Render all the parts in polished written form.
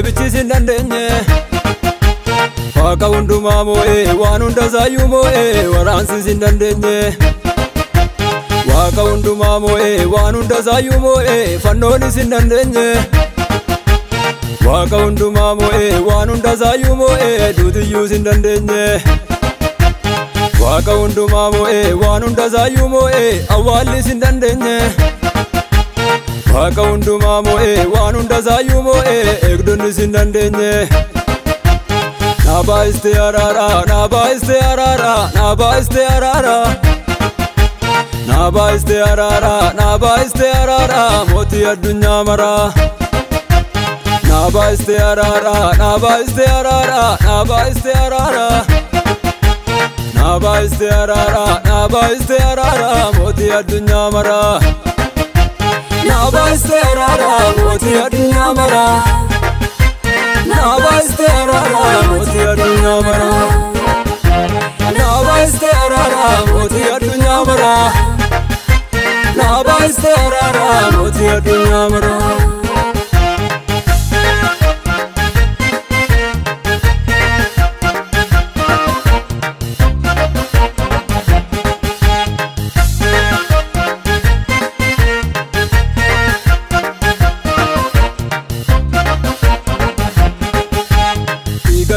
bichisin dandeenye Waaqa hundumaa moo'ee waan hunda zaayyuu moo'ee waraansisin dandeenye Waaqa hundumaa moo'ee waan hunda zaayyuu moo'ee fannoonis hin dandeenye Waaqa hundumaa moo'ee waan hunda zaayyuu moo'ee duutiyyuus hin dandeenye Waaqa hundumaa moo'ee waan hunda zaayyuu moo'ee awwaallis hin dandeenye Waaqa hundumaa moo'ee waan hunda zaayyuu moo'ee eegdonnis hin dandeenye Nabaiste arara, nabaiste arara, nabaiste arara Nabaiste arara, nabaiste arara, moti addunyaa mara Nabaiste arara, nabaiste arara, nabaiste arara Nabaiste arara, nabaiste arara, moti addunyaa mara Nabaiste arara, moti addunyaa mara Nabaiste arara, moti addunyaa mara Nabaiste arara, moti addunyaa mara Nabaiste arara, moti addunyaa mara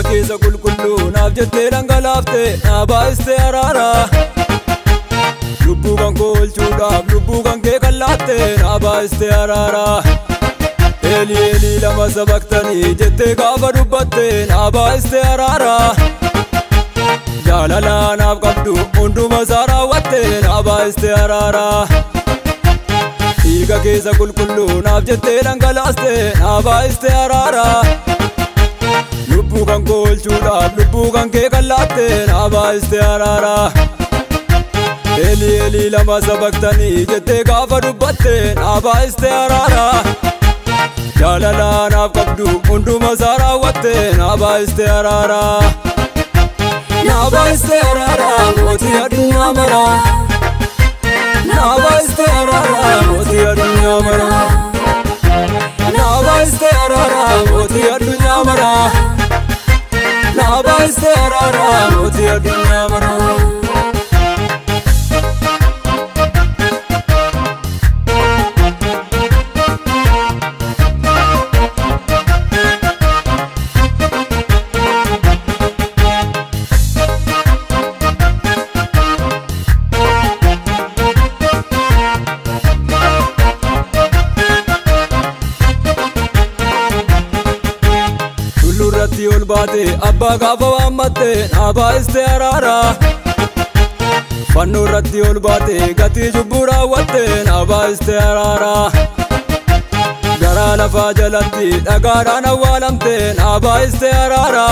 Keessa qulqulluu naaf jettee dhangalaafte nabaiste arara Lubbuu kan koo oolchuudhaaf lubbuu kan kee kallaatte nabaiste arara Eelii eelii lama sabaqtanii jettee gaafa dubbatte nabaiste arara Jaalala naaf qabdu hunduma isaa raawwatte nabaiste arara Dhiiga keessa qulqulluu naaf jettee dhangalaaste nabaiste arara Lubbuu kan koo oolchuudhaaf lubbuu kan kee kallaatte nabaiste arara Eelii eelii lama sabaqtanii jettee gaafa dubbatte nabaiste arara Jaalala naaf qabdu hunduma isaa raawwatte nabaiste arara Nabaiste arara mootii addunyaa mara Nabaiste arara mootii addunyaa mara Nabaiste arara mootii addunyaa mara Nabaiste arara, mootii addunyaa mara Irratti ol baate abbaa gaafa waammatte nabaiste arara Fannoo irratti ol baate gatii cubbuu raawwatte nabaiste arara Garaa lafaa jalatti dhagaadhaan awwaalamte nabaiste arara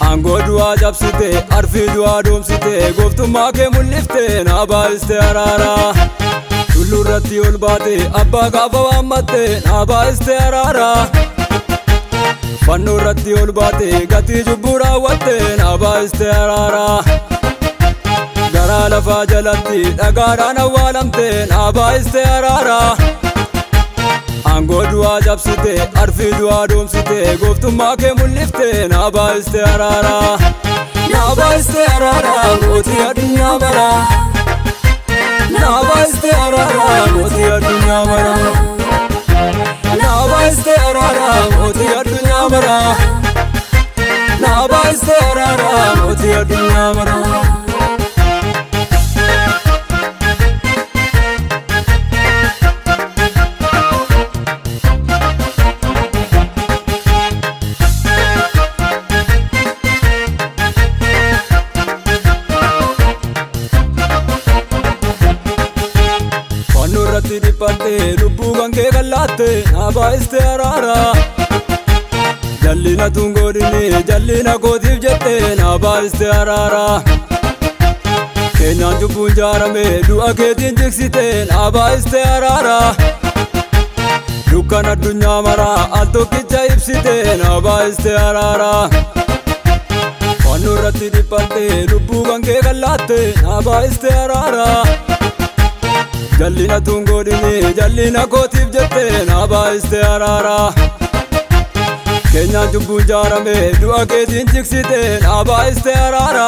Aangoo du'aa cabsite arfii du'aa doomsite gooftummaa kee mul'ifte nabaiste arara Tulluu irratti ol baate abbaa gaafa waammatte nabaiste arara Fannoo irratti ol baate gatii cubbuu raawwatte nabaiste arara Garaa lafaa jalatti dhagaadhaan awwaalamte nabaiste arara Aangoo du'aa cabsite arfii du'aa doomsite gooftummaa kee mul'ifte nabaiste arara Nabaiste arara mootii addunyaa mara Nabaiste arara mootii addunyaa mara Nabaiste arara mootii addunyaa mara Nabaiste arara mootii addunyaa mara Fannoo irratti dhiphatte lubbuu kan kee kallaatte nabaiste arara Jallina tungoodini jallina kootiif jette nabaiste arara Keenyaan cubbuun jaarame du'a keetiin jiksite nabaiste arara Dukkan addunyaa mara al tokkicha ibsite nabaiste arara Fannoo irratti dhiphatte lubbuu kan kee kallaatte nabaiste arara Jallina tungoodini jallina kootiif jette nabaiste arara Keenyaan cubbuun jaarame du'a keetiin jiksite naabaayiste araara.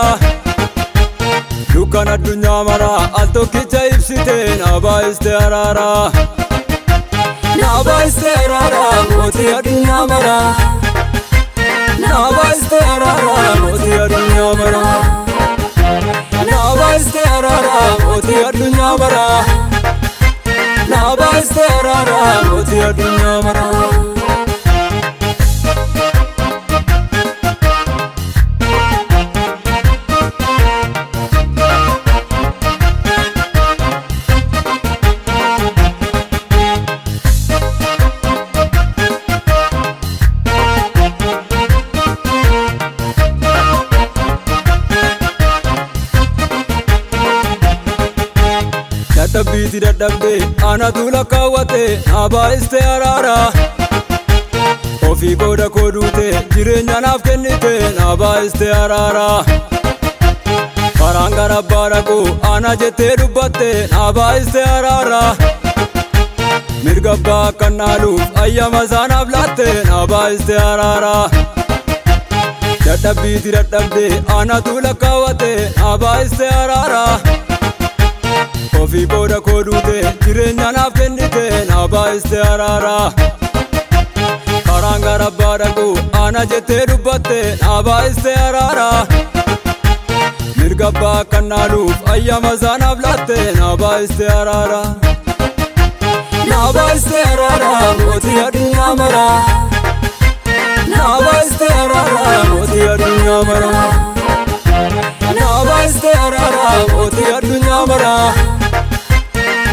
Dukkan addunyaa maraa al tokkicha ibsite naabaayiste araara. Naabaayiste araara mootii addunyaa maraa. Naabaayiste araara mootii addunyaa maraa. Naabaayiste araara mootii addunyaa maraa. Naabaayiste araara mootii addunyaa maraa. Dadhabbiiti dadhabdee anatu lakkaawwate naabaayiste araara. Ofii qooda koo duute jireenya naaf kennite naabaayiste araara. Karaan gara abbaa dhaqu ana jettee dubbatte naabaayiste araara. Mirga abbaa akkan dhaaluuf ayyama isaa naaf laatte naabaayiste araara. Dadhabbiiti dadhabdee anatu lakkaawwate naabaayiste araara. Ofii qooda koo duute jireenya naaf kennite naabaayiste araara. Karaan gara abbaa dhaqu ana jettee dubbatte naabaayiste araara. Mirga abbaa akkan dhaaluuf ayyama isaa naaf laatte naabaayiste araara. Naabaayiste araara mootii addunyaa maraa. Naabaayiste araara mootii addunyaa maraa. Naabaayiste araara mootii addunyaa maraa.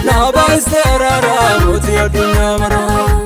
Naabaayiste araara mootii addunyaa maraa.